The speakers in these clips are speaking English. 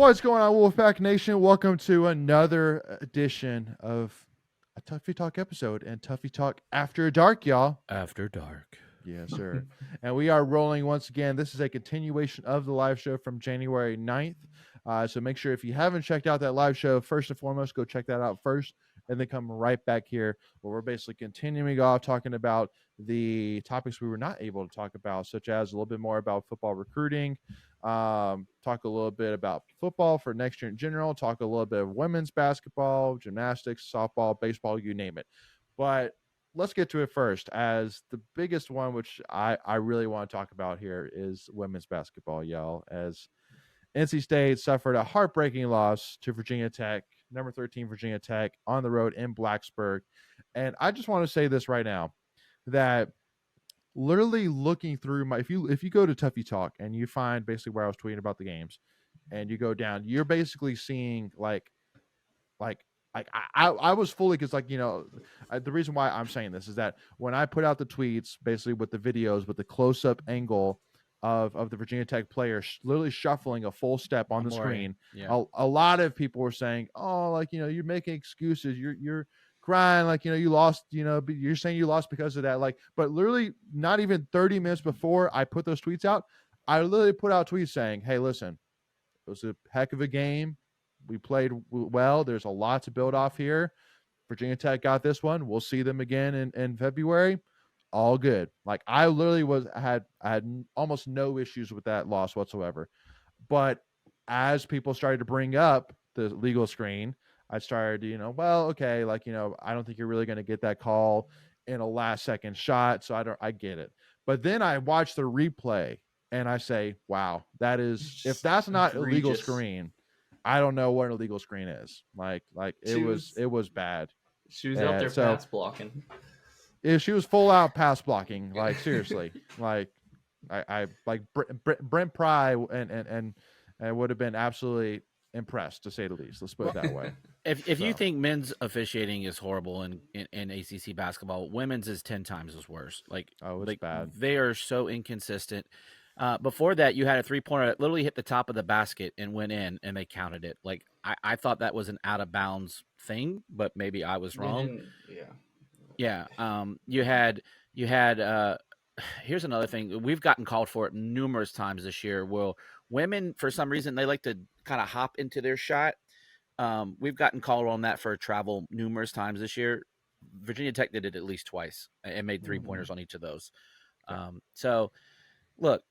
What's going on, Wolfpack Nation? Welcome to another edition of a Tuffy Talk episode and Tuffy Talk After Dark, y'all. After dark. Yes, sir. And we are rolling once again. This is a continuation of the live show from January 9th. So make sure if you haven't checked out that live show, first and foremost, go check that out first and then come right back here where we're basically continuing off talking about the topics we were not able to talk about, such as a little bit more about football recruiting, talk a little bit about football for next year in general, talk a little bit of women's basketball, gymnastics, softball, baseball, you name it. But let's get to it first, as the biggest one, which I really want to talk about here, is women's basketball, y'all, as NC State suffered a heartbreaking loss to Virginia Tech, number 13 Virginia Tech, on the road in Blacksburg. And I just want to say this right now, that literally looking through my, if you go to Tuffy Talk and you find basically where I was tweeting about the games, and you go down, you're basically seeing like I was fully, because the reason why I'm saying this is that when I put out the tweets basically with the videos with the close-up angle of the Virginia Tech player literally shuffling a full step on the screen, a lot of people were saying, oh, you're making excuses, you're crying, you lost, you're saying you lost because of that, but literally not even 30 minutes before I put those tweets out, I literally put out tweets saying, hey, listen, it was a heck of a game. We played well. There's a lot to build off here. Virginia Tech got this one. We'll see them again in February. All good. I literally I had almost no issues with that loss whatsoever. But as people started to bring up the legal screen, I started to, okay, I don't think you're really going to get that call in a last second shot. So I get it. But then I watched the replay and I say, wow, that is, if that's not egregious. Illegal screen, I don't know what an illegal screen is. It was bad. She was out there pass blocking. If she was full out pass blocking, seriously, I Brent Pry and would have been absolutely impressed, to say the least. Let's put it that way. If you think men's officiating is horrible in ACC basketball, women's is 10 times as worse. It's bad. They are so inconsistent. Before that, you had a 3-pointer that literally hit the top of the basket and went in, and they counted it. I thought that was an out of bounds thing, but maybe I was wrong. Yeah. You had. Here's another thing. We've gotten called for it numerous times this year. Well, women, for some reason, they like to kind of hop into their shot. We've gotten called on that for travel numerous times this year. Virginia Tech did it at least twice and made 3-pointers on each of those. So, look,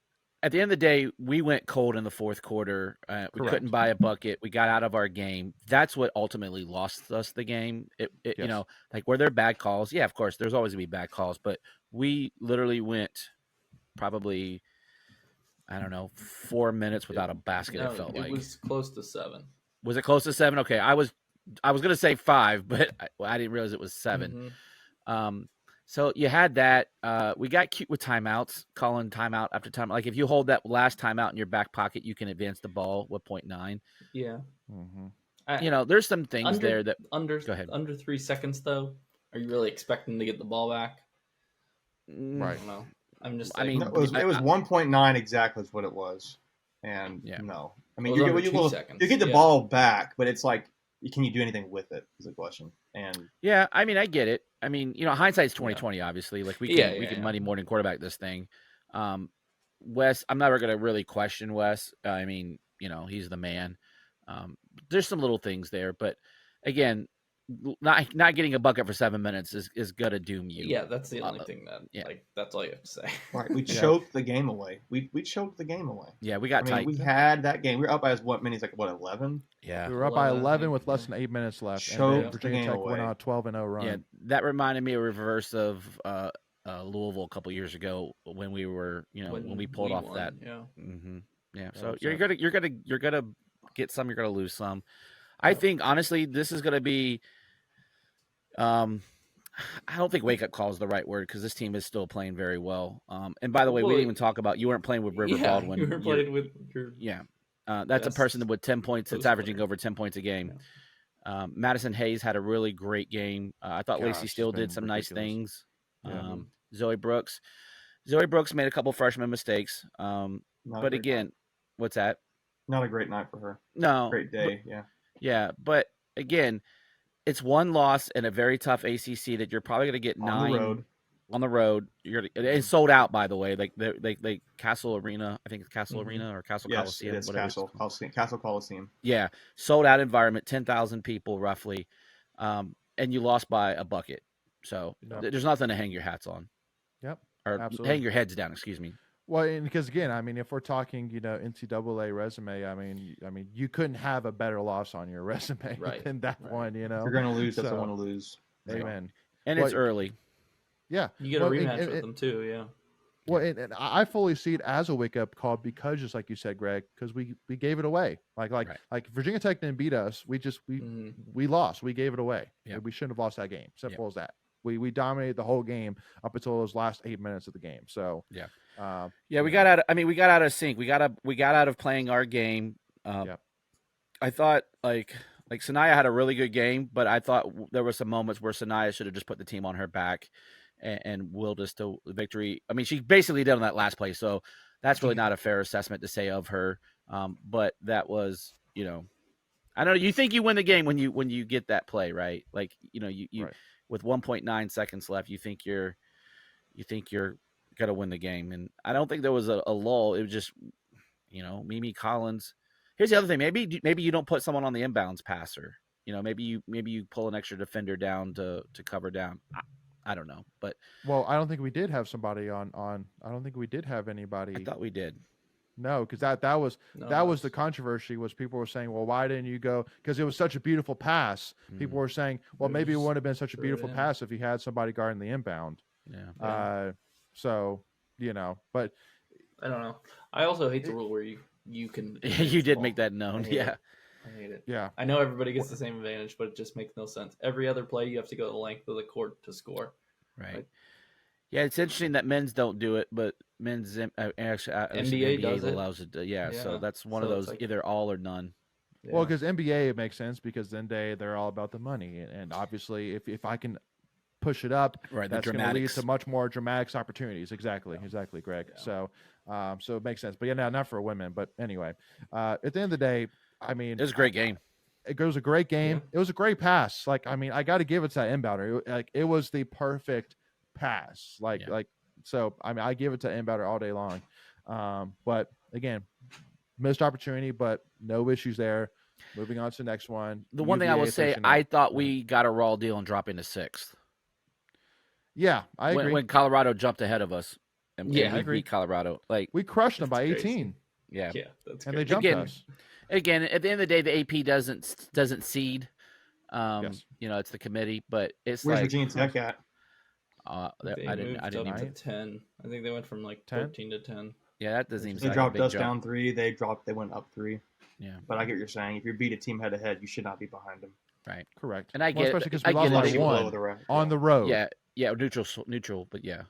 at the end of the day, we went cold in the fourth quarter. We couldn't buy a bucket. We got out of our game. That's what ultimately lost us the game. Yes. Were there bad calls? Yeah, of course. There's always going to be bad calls. But we literally went probably, 4 minutes without a basket, it felt like. It was close to 7. Was it close to 7? Okay, I was going to say 5, but I didn't realize it was 7. Mm-hmm. So you had that. We got cute with timeouts, calling timeout after timeout. If you hold that last timeout in your back pocket, you can advance the ball with 0.9. Yeah. Mm-hmm. There's some things there that go ahead. Under 3 seconds, though. Are you really expecting to get the ball back? Right. I don't know. I'm just. It was 1.9 exactly is what it was, and no. I mean, you get the ball back, but it's can you do anything with it? Is the question. And yeah, I get it. Hindsight's 2020. Obviously, we can money morning quarterback this thing. Wes, I'm never gonna really question Wes. He's the man. There's some little things there, but again, not getting a bucket for 7 minutes is gonna doom you. Yeah, that's the only thing that. Yeah. That's all you have to say. Right, we choked the game away. We choked the game away. Yeah, we got tight. We had that game. We were up by 11? Yeah, we were up by 11 with less than 8 minutes left. Choked Virginia Tech went on a 12-0 run. Yeah, that reminded me of a reverse of Louisville a couple years ago when we were, when we pulled off that. Yeah. Mm-hmm. Yeah. So you're gonna get some. You're gonna lose some. I think honestly, this is gonna be. I don't think wake-up call is the right word because this team is still playing very well. And by the way, we didn't even talk about you weren't playing with River Baldwin. You were playing with your... Yeah. That's a person with 10 points that's averaging over 10 points a game. Yeah. Madison Hayes had a really great game. I thought Lacey Steele did some nice things. Yeah. Zoe Brooks made a couple freshman mistakes. But again, what's that? Not a great night for her. No. Great day, but, yeah. Yeah, but again, it's one loss in a very tough ACC that you're probably going to get 9 on the road. It's sold out, by the way. Like they Castle Arena, I think it's Castle Arena or Castle Coliseum. Yes, it is Castle Coliseum. Yeah, sold out environment, 10,000 people roughly, and you lost by a bucket. So there's nothing to hang your hats on. Yep, or absolutely. Hang your heads down. Excuse me. Well, and because again, I mean, if we're talking, NCAA resume, I mean, you couldn't have a better loss on your resume than that one. If you're going to lose, that's the one to lose. Amen. And it's early. Yeah, you get a rematch with them too. Yeah. Well, and I fully see it as a wake up call because, just like you said, Greg, because we gave it away. Like Virginia Tech didn't beat us. We lost. We gave it away. Yeah. We shouldn't have lost that game. Simple as that. We dominated the whole game up until those last 8 minutes of the game. So we got out. We got out of sync. We got out of playing our game. I thought like Sanaya had a really good game, but I thought there were some moments where Sanaya should have just put the team on her back and willed us to victory. I mean, she basically did on that last play, so that's really not a fair assessment to say of her. But that was, I don't know. You think you win the game when you get that play, right? Like, you with 1.9 seconds left, you think you're gonna win the game, and I don't think there was a lull. It was just, Mimi Collins. Here's the other thing. Maybe you don't put someone on the inbounds passer. Maybe you pull an extra defender down to cover down. I don't know, but I don't think we did have somebody on. I don't think we did have anybody. I thought we did. No, because that was the controversy. Was people were saying, well, why didn't you go? Because it was such a beautiful pass. People were saying, well, maybe it wouldn't have been such a beautiful pass if you had somebody guarding the inbound. Yeah. So but I don't know. I also hate the rule where you can. You did make that known. Yeah. I hate it. Yeah. I know everybody gets the same advantage, but it just makes no sense. Every other play, you have to go the length of the court to score. Right. Yeah, it's interesting that men's don't do it, but men's NBA does allows it. Yeah, so that's one of those either all or none. Yeah. Well, because NBA it makes sense because then they're all about the money, and obviously if I can push it up, that's going to lead to much more dramatics opportunities. Exactly, Greg. Yeah. So it makes sense. But not for women. But anyway, at the end of the day, I mean, it was a great game. It was a great game. Yeah. It was a great pass. I got to give it to that inbounder. It was the perfect pass. So I give it to inbounder all day long. But again, missed opportunity, but no issues there. Moving on to the next one. The one thing I will say, I thought we got a raw deal and dropped into 6th. Yeah, I agree. When Colorado jumped ahead of us, and we beat Colorado, we crushed them by 18. Yeah, that's and they jumped us. Again, at the end of the day, the AP doesn't seed. It's the committee, but it's where's Virginia Tech at? I didn't up to 10. I think they went from 13 to 10. Yeah, that doesn't even. They dropped us down 3. They went up 3. Yeah, but I get what you're saying. If you beat a team head to head, you should not be behind them. Right. Correct. And I get especially because we lost by 1 on the road. Yeah, neutral, but yeah.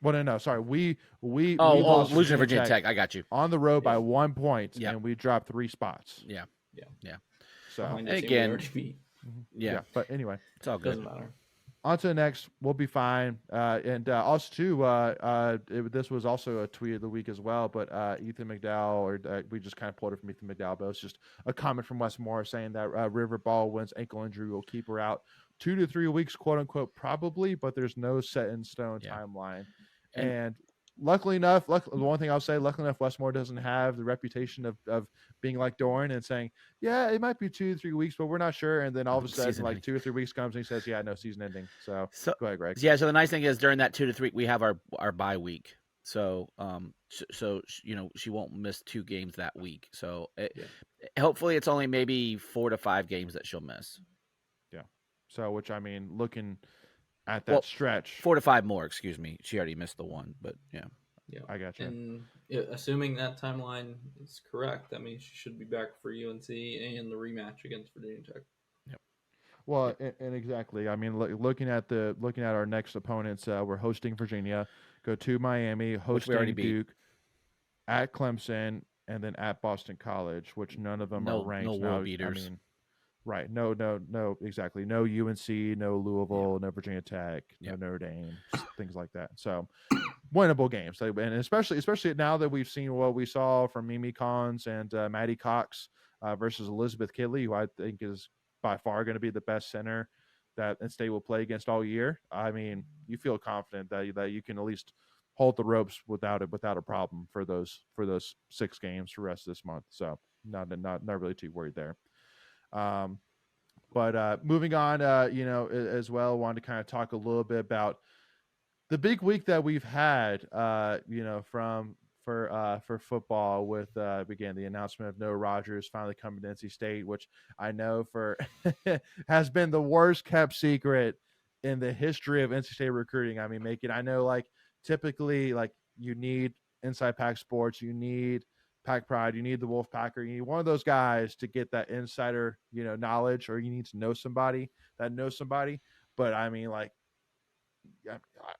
Well, no, sorry. We lost losing Virginia Tech. I got you on the road by 1 point, and we dropped 3 spots. Yeah. So again, yeah. But anyway, it's all good. Doesn't matter. On to the next. We'll be fine. And also too, this was also a tweet of the week as well. But Ethan McDowell, we just kind of pulled it from Ethan McDowell, but it's just a comment from Wes Moore saying that River Baldwin's ankle injury will keep her out 2 to 3 weeks, quote unquote, probably. But there's no set in stone timeline. And luckily enough, the one thing I'll say, luckily enough, Wes Moore doesn't have the reputation of being like Doran and saying, yeah, it might be 2 to 3 weeks, but we're not sure. And then all of a sudden, 2 or 3 weeks comes and he says, yeah, no, season ending. So go ahead, Greg. Yeah. So the nice thing is during that 2 to 3, we have our bye week. So, she won't miss 2 games that week. So hopefully it's only maybe 4 to 5 games that she'll miss. Yeah. So, which I mean, looking at that stretch, 4 to 5 more, excuse me. She already missed the 1, but yeah, I got you. And assuming that timeline is correct, that means she should be back for UNC and the rematch against Virginia Tech. Yep. Well, and exactly. I mean, looking at our next opponents, we're hosting Virginia, go to Miami, hosting Duke, at Clemson, and then at Boston College, which none of them are ranked. No world beaters. Right. No, exactly. No UNC, no Louisville, no Virginia Tech, no Notre Dame, things like that. So winnable games. And especially now that we've seen what we saw from Mimi Collins and Maddie Cox versus Elizabeth Kidley, who I think is by far going to be the best center that State will play against all year. I mean, you feel confident that you can at least hold the ropes without a problem for those 6 games for the rest of this month. So not really too worried there. But moving on, as well, wanted to kind of talk a little bit about the big week that we've had, for football with again the announcement of Noah Rogers finally coming to NC State, which I know for has been the worst kept secret in the history of NC State recruiting. I mean, I know like typically like you need Inside Pack Sports, you need Pack Pride, you need the Wolf Packer, you need one of those guys to get that insider, knowledge, or you need to know somebody that knows somebody. But I mean, like,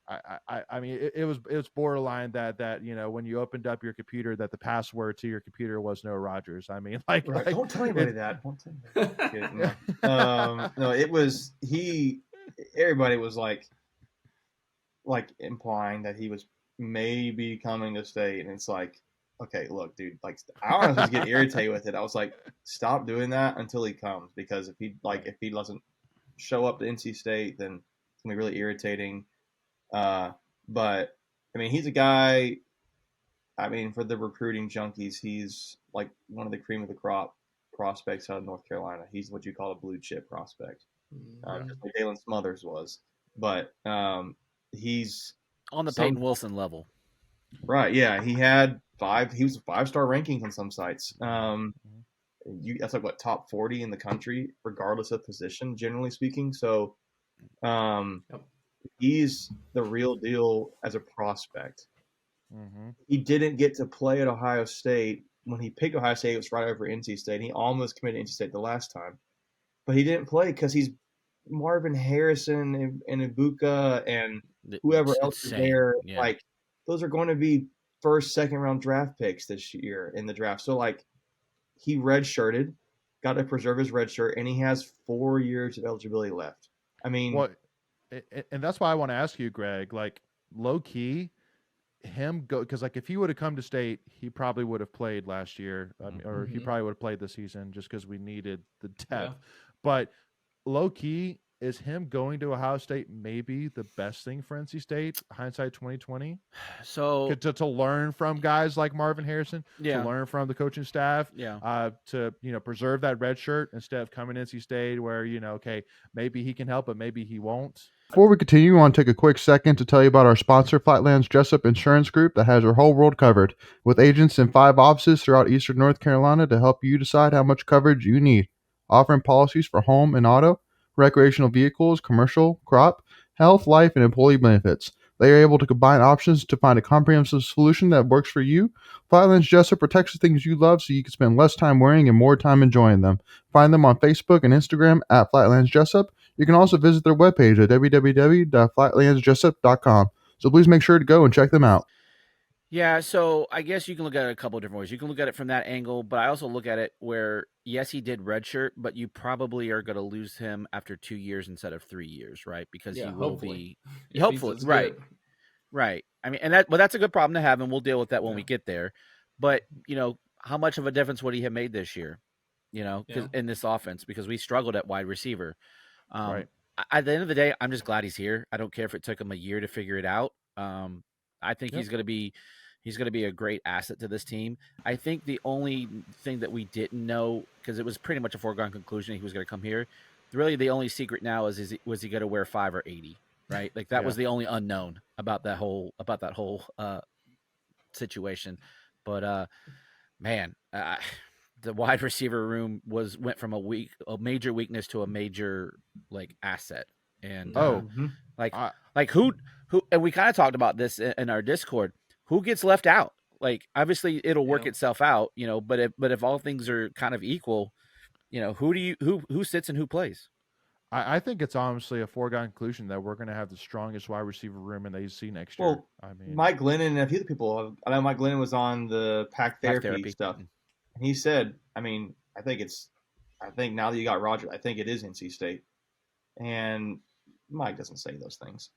I mean, it was borderline that when you opened up your computer, that the password to your computer was Noah Rogers. I mean, like, right. Don't tell anybody that. Don't tell anybody. No, it was everybody was like implying that he was maybe coming to State, and it's like, okay, look, dude, like I honestly was getting irritated with it. I was like, stop doing that until he comes, because if he doesn't show up to NC State, then it's gonna be really irritating. But I mean, he's a guy. I mean, for the recruiting junkies, he's like one of the cream of the crop prospects out of North Carolina. He's what you call a blue chip prospect, just like Dalen Smothers was. But he's on the Peyton Wilson level, right? Yeah, he was 5-star rankings on some sites. That's like what, top 40 in the country, regardless of position, generally speaking. So, he's the real deal as a prospect. Mm-hmm. He didn't get to play at Ohio State. When he picked Ohio State, it was right over NC State. He almost committed to NC State the last time, but he didn't play because he's Marvin Harrison and Ibuka and whoever else is there. Yeah. Like, those are going to be first, second round draft picks this year in the draft. So like, he redshirted, got to preserve his red shirt, and he has 4 years of eligibility left. I mean, and that's why I want to ask you, Greg, like, low key, because like if he would have come to State, he probably would have played last year, or he probably would have played this season, just because we needed the depth. Yeah. But low key, is him going to Ohio State maybe the best thing for NC State, hindsight 2020? So to learn from guys like Marvin Harrison, to learn from the coaching staff, to preserve that red shirt instead of coming to NC State where okay, maybe he can help, but maybe he won't. Before we continue, I want to take a quick second to tell you about our sponsor, Flatlands Jessup Insurance Group, that has your whole world covered, with agents in 5 offices throughout Eastern North Carolina to help you decide how much coverage you need, offering policies for home and auto, recreational vehicles, commercial, crop, health, life, and employee benefits. They are able to combine options to find a comprehensive solution that works for you. Flatlands Jessup protects the things you love so you can spend less time worrying and more time enjoying them. Find them on Facebook and Instagram at Flatlands Jessup. You can also visit their webpage at www.flatlandsjessup.com. So please make sure to go and check them out. Yeah, so I guess you can look at it a couple of different ways. You can look at it from that angle, but I also look at it where, yes, he did redshirt, but you probably are going to lose him after 2 years instead of 3 years, right? Because he will be hopefully right. Right. I mean, but that's a good problem to have, and we'll deal with that when we get there. But how much of a difference would he have made this year? In this offense, because we struggled at wide receiver. Right. At the end of the day, I'm just glad he's here. I don't care if it took him a year to figure it out. I think he's going to be a great asset to this team. I think the only thing that we didn't know, because it was pretty much a foregone conclusion he was going to come here, really the only secret now was he going to wear 5 or 80, right? Like that was the only unknown about that whole situation. But man, the wide receiver room went from a major weakness to a major asset. And who, and we kind of talked about this in our Discord, who gets left out? Like, obviously it'll work itself out, but if all things are kind of equal, who sits and who plays? I think it's honestly a foregone conclusion that we're going to have the strongest wide receiver room in the ACC next year. I mean, Mike Glennon and a few other people, I know Mike Glennon was on the Pack Therapy stuff. And he said, I mean, I think it's I think now that you got Roger, I think it is NC State. And Mike doesn't say those things.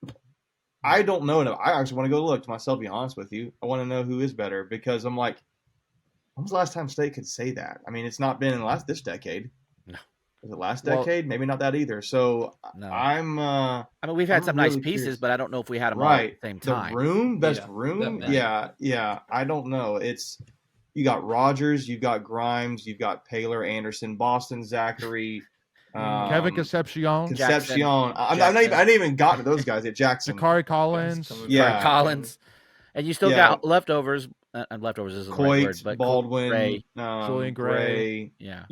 I don't know enough. I actually want to go look to myself, be honest with you. I want to know who is better because I'm like, when was the last time State could say that? I mean, it's not been in this decade. No. Was it last decade? Maybe not that either. So No. I mean, we've had some really nice pieces, curious. but I don't know if we had them all at the same time. The best room? Yeah. I don't know. You got Rogers, you got Grimes, you've got Paylor, Anderson, Boston, Zachary, Kevin Concepcion. I didn't even got to those guys yet. Jackson. Jakari Collins. Jakari Collins. And you still got leftovers. Leftovers isn't the right word, but Baldwin, Gray. Julian Gray. Yeah.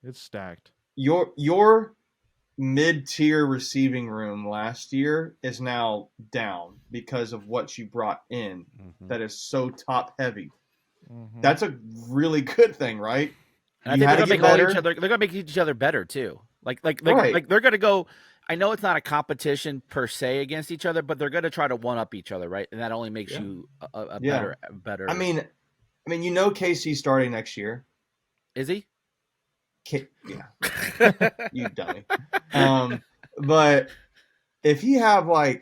It's stacked. Your mid-tier receiving room last year is now down because of what you brought in that is so top-heavy. Mm-hmm. That's a really good thing, right? And I think they're going to make each other better too. Like they're going to go. I know it's not a competition per se against each other, but they're going to try to one up each other, right? And that only makes you a better. I mean, KC's starting next year. Is he? Yeah, you dummy. But if you have I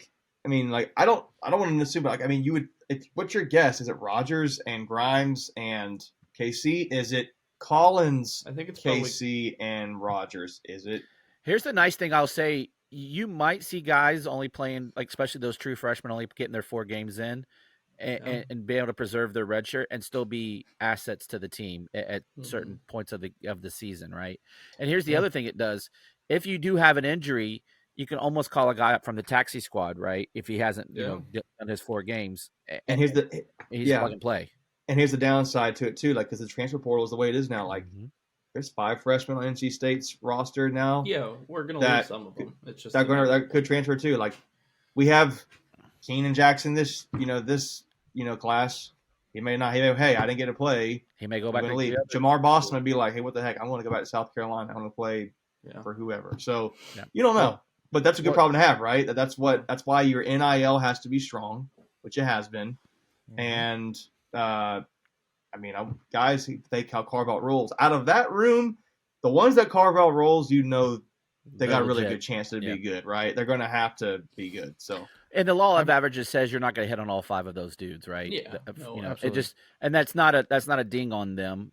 don't want to assume, but you would. What's your guess? Is it Rogers and Grimes and KC? Is it Collins? I think it's KC and Rogers. Is it? Here's the nice thing I'll say. You might see guys only playing, especially those true freshmen, only getting their 4 games in and be able to preserve their red shirt and still be assets to the team at certain points of the season, right? And here's the other thing it does. If you do have an injury, you can almost call a guy up from the taxi squad, right? If he hasn't, done his 4 games, and he's plug and play. And here's the downside to it too, because the transfer portal is the way it is now. There's 5 freshmen on NC State's roster now. Yeah, we're gonna lose some of them. It's just that could transfer too. We have Keenan Jackson this class. He may not. Hey, I didn't get to play. He may go back to leave. Jamar Boston would be like, hey, what the heck? I want to go back to South Carolina. I want to play for whoever. So you don't know. But that's a good problem to have, right? That's why your NIL has to be strong, which it has been. And guys, they carve out roles. Out of that room, the ones that carve out roles, they got a really good chance to be good, right? They're going to have to be good. So, and the law of averages says you're not going to hit on all 5 of those dudes, right? Yeah, absolutely. It just, and that's not a ding on them.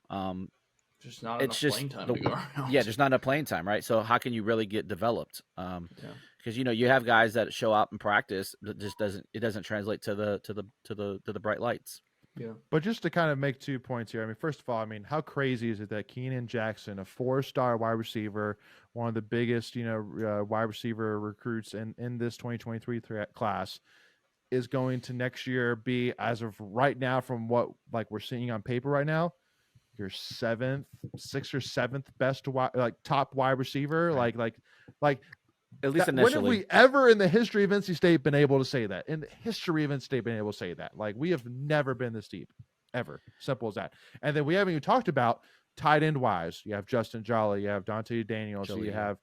Just not enough playing time to go around. Yeah, just not enough playing time, right? So how can you really get developed? Because you have guys that show up in practice, but just doesn't translate to the bright lights. Yeah. But just to kind of make 2 points here. First of all, how crazy is it that Keenan Jackson, a 4-star wide receiver, one of the biggest, wide receiver recruits in this 2023 class, is going to next year be, as of right now, from what we're seeing on paper right now, your 6th or 7th best top wide receiver, right. At least initially. When have we ever in the history of NC State been able to say that? In the history of NC State been able to say that? We have never been this deep, ever. Simple as that. And then we haven't even talked about tight end wise. You have Justin Jolly, you have Dante Daniels, so you have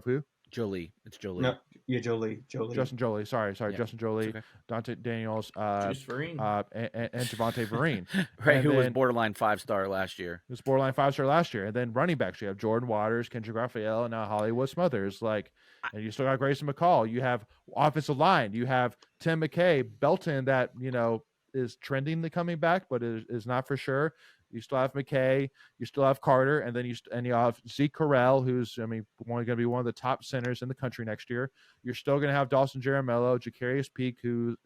who? Jolie. It's Jolie. No, Jolie. Justin Jolie. Sorry. Yeah, Justin Jolie, okay. Dante Daniels, and Javante Vereen. Right, who was borderline 5-star last year. He was borderline 5-star last year. And then running backs, you have Jordan Waters, Kendrick Raphael, and now Hollywood Smothers. And you still got Grayson McCall. You have offensive line. You have Tim McKay, Belton, that, is trending to coming back, but is not for sure. You still have McKay, you still have Carter, and then you have Zeke Correll, who's going to be one of the top centers in the country next year. You're still going to have Dawson Jaramello, Jacarius Peak, who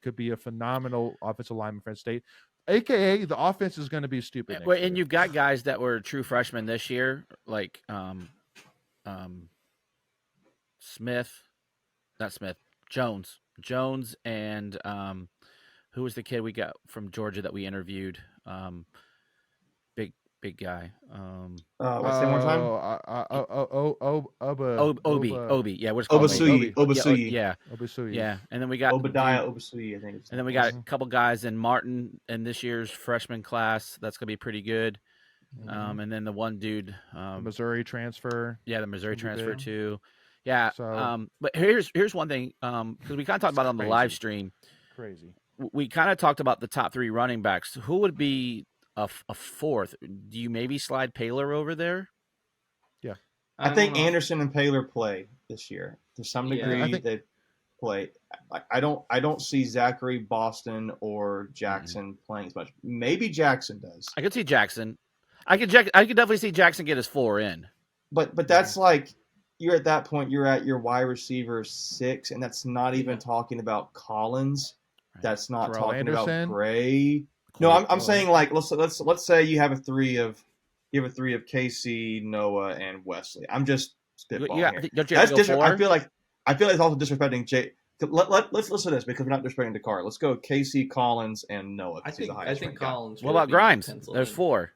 could be a phenomenal offensive lineman for State. AKA the offense is going to be stupid. Well, and you've got guys that were true freshmen this year, like Jones, and who was the kid we got from Georgia that we interviewed? Big guy. What's the one time? Obi. Yeah, what's Obasuyi. Yeah. Obasuyi. Yeah, and then we got Obadiah Obasuyi, I think. And then we got a couple guys in Martin in this year's freshman class. That's gonna be pretty good. And then the one dude, the Missouri transfer. Yeah, the Missouri transfer too. Yeah. So, but here's one thing, because we kind of talked about it on the live stream. Crazy. We kind of talked about the top 3 running backs. Who would be a fourth, do you maybe slide Paler over there? I think don't know. Anderson and Paler play this year to some degree. I think- they play. I don't see Zachary, Boston, or Jackson playing as much. Maybe Jackson does. I could see Jackson. I could definitely see Jackson get his 4 in. But that's like you're at that point. You're at your wide receiver 6, and that's not even talking about Collins. Right. That's not Terrell talking Anderson? about Gray. No, I'm saying like let's say you have a three of KC, Noah, and Wesley. I'm just spitballing here. Don't you have That's to go 4? I feel like it's also disrespecting Jay. Let's listen to this because we're not disrespecting Dakar. Let's go KC, Collins, and Noah. I think Collins. What about Grimes? There's 4.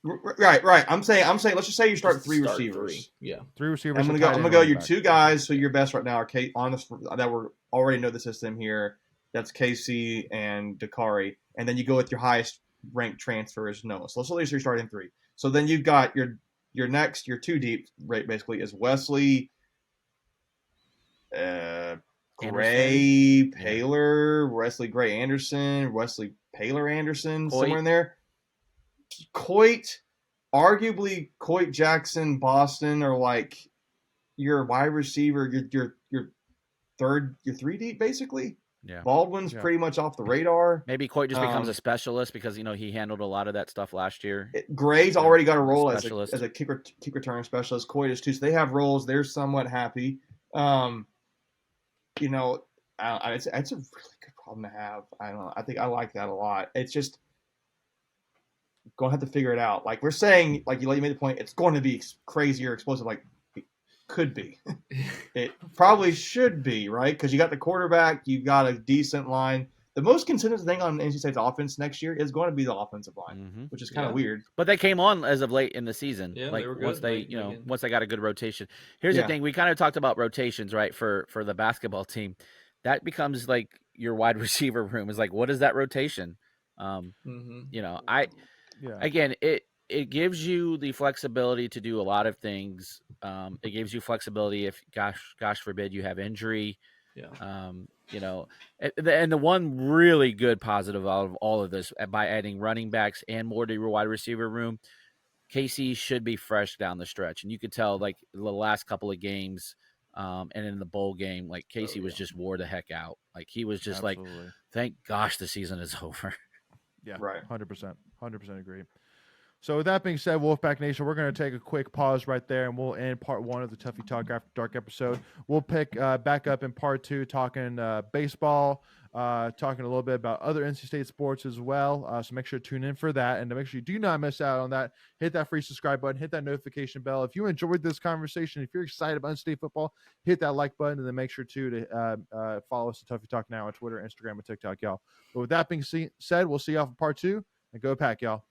Right. I'm saying. Let's just say you start three receivers. 3. Yeah. 3 receivers. I'm gonna go. Your 2 guys who are your best right now are that we already know the system here. That's KC and Dakari, and then you go with your highest ranked transfer is Noah. So let's at least you're starting 3. So then you've got your 2 deep rate basically is Wesley, Gray, Paler, Wesley Gray Anderson, Wesley Paler Anderson, Coit. somewhere in there. Coit, arguably Coit, Jackson, Boston are like your wide receiver, your 3 deep basically. Yeah. Baldwin's pretty much off the radar. Maybe Coit just becomes a specialist because he handled a lot of that stuff last year. Gray's already got a role as a kick return specialist. Coit is too, so they have roles. They're somewhat happy. It's a really good problem to have. I don't know. I think I like that a lot. It's just gonna have to figure it out. Like we're saying, like you made the point, it's going to be crazy or explosive. Like it could be. It probably should be, right? Because you got the quarterback, you got a decent line. The most consistent thing on NC State's offense next year is going to be the offensive line, which is kind of weird. But they came on as of late in the season. Yeah, like they were good. once they got a good rotation. Here's the thing: we kind of talked about rotations, right? For the basketball team, that becomes like your wide receiver room. Is like, what is that rotation? Again, it gives you the flexibility to do a lot of things. It gives you flexibility if, gosh forbid, you have injury. Yeah. And the one really good positive out of all of this, by adding running backs and more to your wide receiver room, KC should be fresh down the stretch. And you could tell, like, the last couple of games and in the bowl game, like, KC was just wore the heck out. Like, he was just like, thank gosh the season is over. Yeah, right. 100%. 100% agree. So with that being said, Wolfpack Nation, we're going to take a quick pause right there, and we'll end part 1 of the Tuffy Talk After Dark episode. We'll pick back up in part 2, talking baseball, talking a little bit about other NC State sports as well. So make sure to tune in for that, and to make sure you do not miss out on that, hit that free subscribe button, hit that notification bell. If you enjoyed this conversation, if you're excited about NC State football, hit that like button, and then make sure to follow us at Tuffy Talk Now on Twitter, Instagram, and TikTok, y'all. But with that being said, we'll see y'all for part 2, and go Pack, y'all.